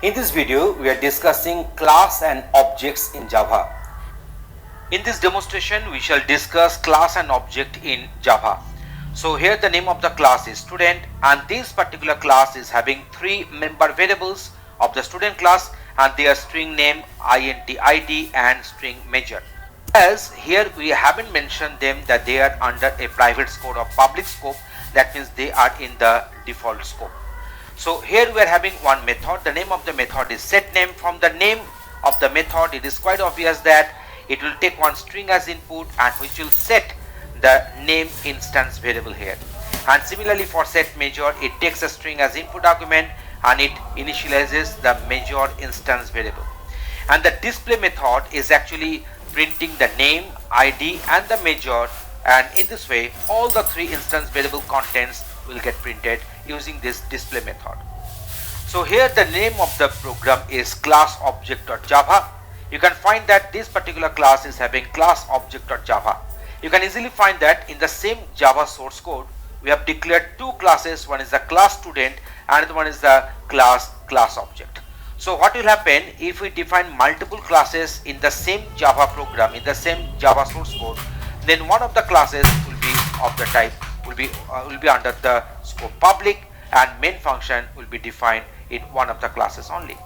In this video, we are discussing class and objects in Java. In this demonstration, we shall discuss class and object in Java. So here the name of the class is student, and this particular class is having three member variables of the student class, and their string name, int id, and string major. As here we haven't mentioned them that they are under a private scope or public scope. That means they are in the default scope. So here we are having one method. The name of the method is setName. From the name of the method, it is quite obvious that it will take one string as input and which will set the name instance variable here. And similarly for setMajor, it takes a string as input argument and it initializes the major instance variable. And the display method is actually printing the name, id, and the major, and in this way all the three instance variable contents will get printed using this display method. So here the name of the program is class object.java. You can find that this particular class is having class object.java. You can easily find that in the same Java source code we have declared two classes. One is the class student and another one is the class object. So what will happen if we define multiple classes in the same Java program, in the same Java source code, then one of the classes will be of the type will be under the scope public, and main function will be defined in one of the classes only.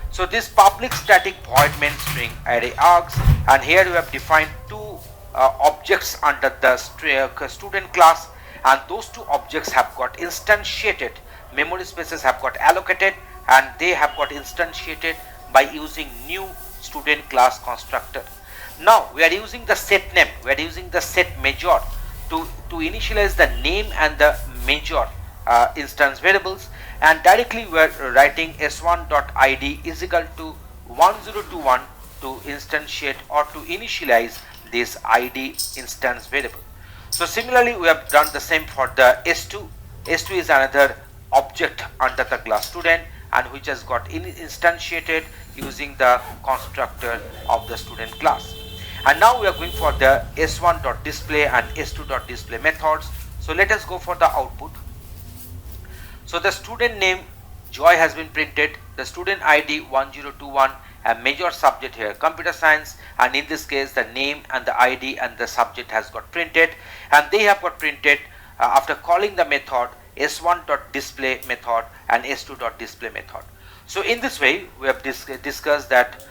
So this public static void main string array args, and here we have defined two objects under the student class, and those two objects have got instantiated, memory spaces have got allocated, and they have got instantiated by using new student class constructor. Now we are using the set name, we are using the set major to initialize the name and the major instance variables, and directly we are writing s1.id is equal to 1021 to instantiate or to initialize this id instance variable. So similarly we have done the same for the s2. S2 is another object under the class student and which has got instantiated using the constructor of the student class. And now we are going for the s1.display and s2.display methods. So let us go for the output. So the student name Joy has been printed, the student ID 1021, a major subject here computer science, and in this case the name and the ID and the subject has got printed, and they have got printed after calling the method s1.display method and s2.display method. So in this way we have discussed that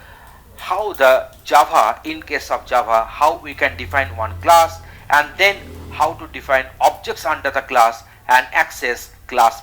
how the Java, in case of Java, how we can define one class and then how to define objects under the class and access class